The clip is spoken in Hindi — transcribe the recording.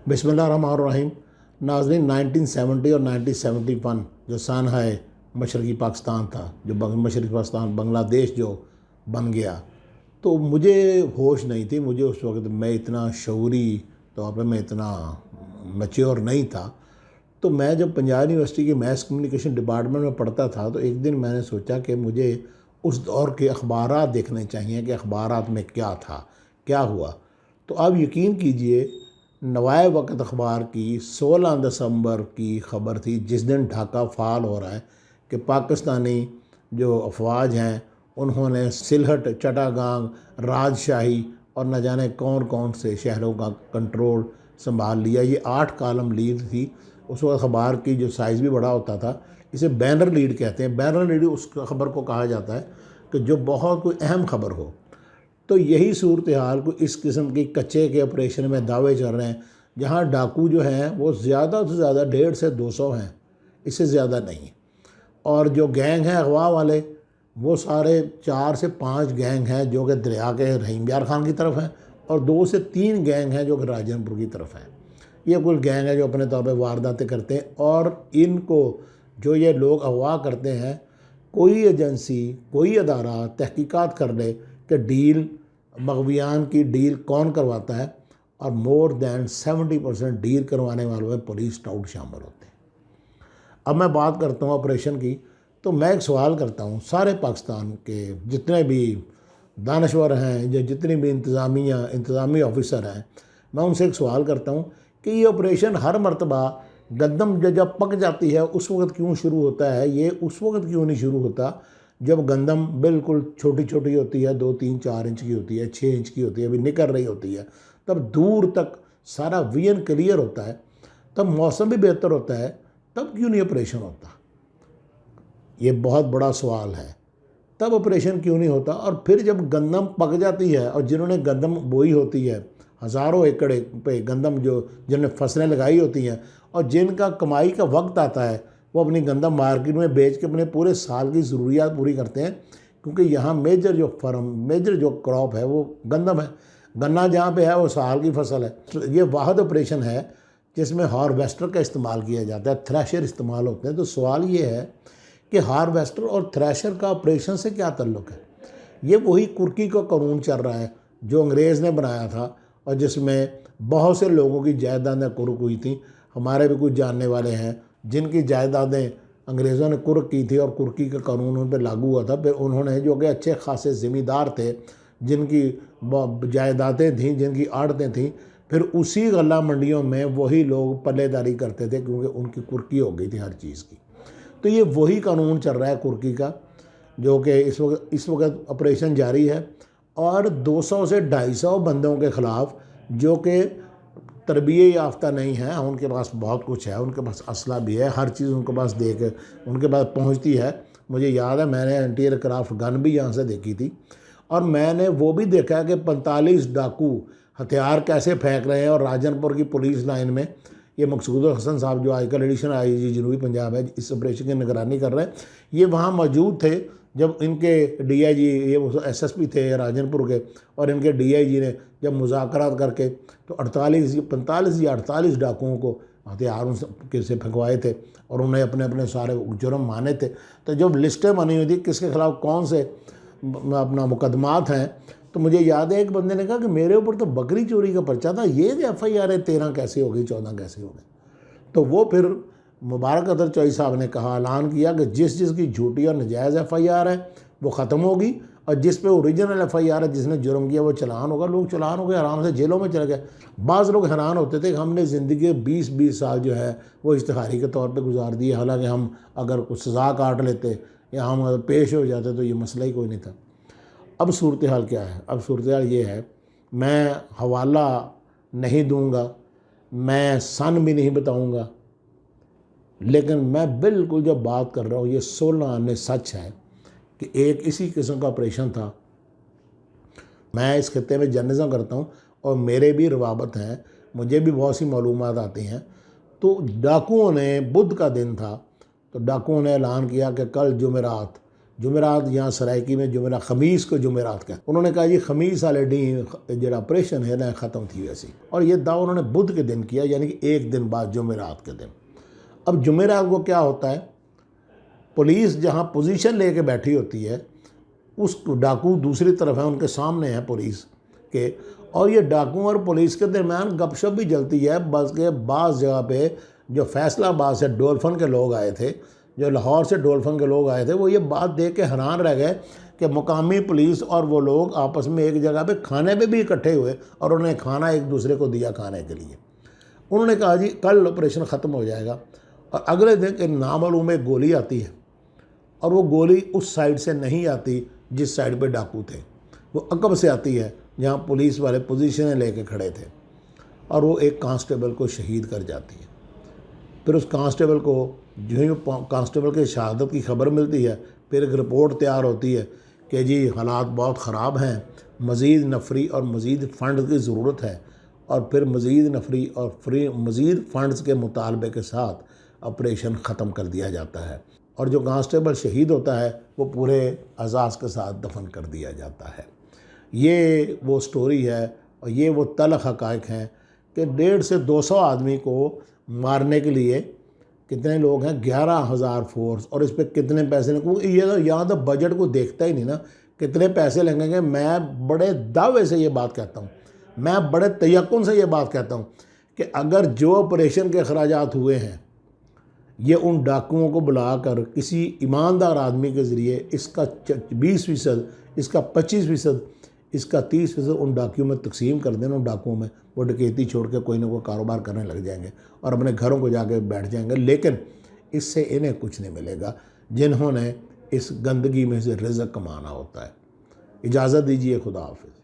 बिस्मिल्लाहिर्रहमानिर्रहीम। नाज़रीन, 1970 और 1971 जो सन है मशरक़ी पाकिस्तान था, जो मशरक़ी पाकिस्तान बांग्लादेश जो बन गया, तो मुझे होश नहीं थी। मुझे उस वक्त मैं इतना शऊरी तौर पे मैं इतना मैच्योर नहीं था। तो मैं जब पंजाब यूनिवर्सिटी के मैस कम्युनिकेशन डिपार्टमेंट में पढ़ता था, तो एक दिन मैंने सोचा कि मुझे उस दौर के अखबारात देखने चाहिए कि अखबारात में क्या था, क्या हुआ। तो आप यकीन कीजिए, नवाए वक्त अखबार की 16 दिसंबर की ख़बर थी, जिस दिन ढाका फाल हो रहा है कि पाकिस्तानी जो अफवाज हैं उन्होंने सिलहट, चटागांग, राजशाही और न जाने कौन कौन से शहरों का कंट्रोल संभाल लिया। ये 8 कालम लीड थी। उस वक्त अखबार की जो साइज़ भी बड़ा होता था, इसे बैनर लीड कहते हैं। बैनर लीड उस खबर को कहा जाता है कि जो बहुत कोई अहम खबर हो। तो यही सूरत हाल को इस किस्म की कच्चे के ऑपरेशन में दावे चल रहे हैं, जहां डाकू जो हैं वो ज़्यादा से ज़्यादा 150 से 200 हैं, इससे ज़्यादा नहीं। और जो गैंग हैं अगवा वाले, वो सारे 4 से 5 गैंग हैं जो कि दरिया के रहीम यार खान की तरफ हैं, और 2 से 3 गैंग हैं जो कि राजनपुर की तरफ हैं। ये कुल गैंग है जो अपने तौर पर वारदातें करते हैं। और इनको जो ये लोग अगवा करते हैं, कोई एजेंसी, कोई अदारा तहकीकात कर ले कि डील, मगवियान की डील कौन करवाता है, और मोर दैन 70% डील करवाने वालों में पुलिस स्काउट शामिल होते हैं। अब मैं बात करता हूँ ऑपरेशन की, तो मैं एक सवाल करता हूँ सारे पाकिस्तान के जितने भी दानश्वर हैं या जितने भी इंतज़ामी ऑफिसर हैं, मैं उनसे एक सवाल करता हूँ कि ये ऑपरेशन हर मरतबा गंदम जब पक जाती है उस वक्त क्यों शुरू होता है? ये उस वक्त क्यों नहीं शुरू होता जब गंदम बिल्कुल छोटी छोटी होती है, 2, 3, 4 इंच की होती है, 6 इंच की होती है, अभी निकल रही होती है, तब दूर तक सारा विजन क्लियर होता है, तब मौसम भी बेहतर होता है, तब क्यों नहीं ऑपरेशन होता? ये बहुत बड़ा सवाल है। तब ऑपरेशन क्यों नहीं होता? और फिर जब गंदम पक जाती है, और जिन्होंने गंदम बोई होती है, हज़ारों एकड़ पे गंदम जिन्होंने फसलें लगाई होती हैं, और जिनका कमाई का वक्त आता है, वो अपनी गंदम मार्केट में बेच के अपने पूरे साल की ज़रूरियात पूरी करते हैं, क्योंकि यहाँ मेजर जो क्रॉप है वो गंदम है। गन्ना जहाँ पे है वो साल की फसल है। तो ये वाहद ऑपरेशन है जिसमें हार्वेस्टर का इस्तेमाल किया जाता है, थ्रेशर इस्तेमाल होते हैं। तो सवाल ये है कि हार्वेस्टर और थ्रेशर का ऑपरेशन से क्या ताल्लुक़ है? ये वही कुर्की का कानून चल रहा है जो अंग्रेज़ ने बनाया था, और जिसमें बहुत से लोगों की जायदादें कुर्क हुई थी। हमारे भी कुछ जानने वाले हैं जिनकी जायदादें अंग्रेज़ों ने कुर्क की थी, और कुर्की का कानून उन पर लागू हुआ था। फिर उन्होंने, जो कि अच्छे खासे ज़मींदार थे, जिनकी जायदादें थीं, जिनकी आड़तें थीं, फिर उसी गल्ला मंडियों में वही लोग पल्लेदारी करते थे, क्योंकि उनकी कुर्की हो गई थी हर चीज़ की। तो ये वही कानून चल रहा है कुर्की का, जो कि इस वक्त ऑपरेशन जारी है। और 200 से 250 बंदों के ख़िलाफ़ जो कि तरबियत याफ्ता नहीं है, उनके पास बहुत कुछ है, उनके पास असला भी है, हर चीज़ उनके पास उनके पास पहुंचती है। मुझे याद है मैंने एंटी एयरक्राफ्ट गन भी यहाँ से देखी थी, और मैंने वो भी देखा कि 45 डाकू हथियार कैसे फेंक रहे हैं। और राजनपुर की पुलिस लाइन में ये मकसूद हसन साहब, जो आजकल एडिशनल आईजी जनूबी पंजाब है, इस ऑपरेशन की निगरानी कर रहे हैं, ये वहाँ मौजूद थे जब इनके डीआईजी, ये एसएसपी थे राजनपुर के, और इनके डीआईजी ने जब मुज़ाकरात करके तो 45 या 48 डाकुओं को हथियारों से फंकवाए थे, और उन्हें अपने अपने सारे जुर्म माने थे। तो जब लिस्टें बनी हुई थी किसके ख़िलाफ़ कौन से अपना मुकदमात हैं, तो मुझे याद है एक बंदे ने कहा कि मेरे ऊपर तो बकरी चोरी का पर्चा था, ये FIR 13 कैसे हो गई, 14 कैसे हो गई? तो वो फिर मुबारक अतर चौई साहब ने कहा, ऐलान किया कि जिसकी झूठी और नजायज़ FIR है वो ख़त्म होगी, और जिस पे ओरिजिनल FIR है, जिसने जुर्म किया, वो चलान होगा। लोग चलान हो गए, आराम से जेलों में चले गए। बाज़ लोग हैरान होते थे कि हमने ज़िंदगी के 20-20 साल जो है वो इश्तिहारी के तौर पे गुजार दिए, हालांकि हम अगर कुछ सज़ा काट लेते या हम अगर पेश हो जाते तो ये मसला ही कोई नहीं था। अब सूरत हाल क्या है? अब सूरत हाल ये है, मैं हवाला नहीं दूँगा, मैं सन भी नहीं बताऊँगा, लेकिन मैं बिल्कुल जो बात कर रहा हूँ ये 16 आने सच है कि एक इसी किस्म का ऑपरेशन था। मैं इस खत्ते में जर्नलिज्म करता हूँ और मेरे भी रवाबत हैं, मुझे भी बहुत सी मालूमात आती हैं। तो डाकुओं ने, बुध का दिन था, तो डाकुओं ने ऐलान किया कि कल जुमेरात जुमेरात यहाँ सराइकी में जुमेरात खमीस को जुमेरात का उन्होंने कहा जी खमीस वाले डी जो ऑपरेशन है ना ख़त्म थी वैसी। और ये दावा उन्होंने बुध के दिन किया, यानी कि एक दिन बाद जुमेरात के दिन। अब जुमेरात को क्या होता है, पुलिस जहाँ पोजीशन लेके बैठी होती है, उस डाकू दूसरी तरफ है, उनके सामने है पुलिस के, और ये डाकू और पुलिस के दरमियान गपशप भी चलती है। बस के बाज़ जगह पे जो फैसलाबाद से डोल्फन के लोग आए थे, जो लाहौर से डोल्फन के लोग आए थे, वो ये बात देख के हैरान रह गए कि मुकामी पुलिस और वो लोग आपस में एक जगह पे खाने पे भी इकट्ठे हुए और उन्होंने खाना एक दूसरे को दिया खाने के लिए। उन्होंने कहा जी कल ऑपरेशन ख़त्म हो जाएगा, और अगले दिन एक नामालूम एक गोली आती है, और वो गोली उस साइड से नहीं आती जिस साइड पे डाकू थे, वो अकब से आती है जहाँ पुलिस वाले पोजीशनें लेके खड़े थे, और वो एक कांस्टेबल को शहीद कर जाती है। फिर उस कांस्टेबल को जो ही कांस्टेबल के शहादत की खबर मिलती है, फिर एक रिपोर्ट तैयार होती है कि जी हालात बहुत ख़राब हैं, मज़ीद नफरी और मज़ीद फ़ंड की ज़रूरत है, और फिर मज़ीद नफरी और मज़ीद फ़ंड्स के मुतालबे के साथ ऑपरेशन ख़त्म कर दिया जाता है, और जो कांस्टेबल शहीद होता है वो पूरे अज़ाज़ के साथ दफन कर दिया जाता है। ये वो स्टोरी है और ये वो तल्ख़ हक़ाइक़ हैं कि 150 से 200 आदमी को मारने के लिए कितने लोग हैं, 11,000 फोर्स, और इस पर कितने पैसे लगेंगे, ये यहाँ तो बजट को देखता ही नहीं ना, कितने पैसे लगेंगे। मैं बड़े दावे से ये बात कहता हूँ, मैं बड़े तयक्कुन से ये बात कहता हूँ कि अगर जो ऑपरेशन के अखराजात हुए हैं ये उन डाकुओं को बुलाकर किसी ईमानदार आदमी के ज़रिए इसका 20%, इसका 25%, इसका 30% उन डाकुओं में तकसीम कर देना, उन डाकुओं में वो डकैती छोड़ के कोई ना कोई कारोबार करने लग जाएंगे और अपने घरों को जाके बैठ जाएंगे, लेकिन इससे इन्हें कुछ नहीं मिलेगा जिन्होंने इस गंदगी में से रिज़्क़ कमाना होता है। इजाज़त दीजिए, खुदा हाफ़िज़।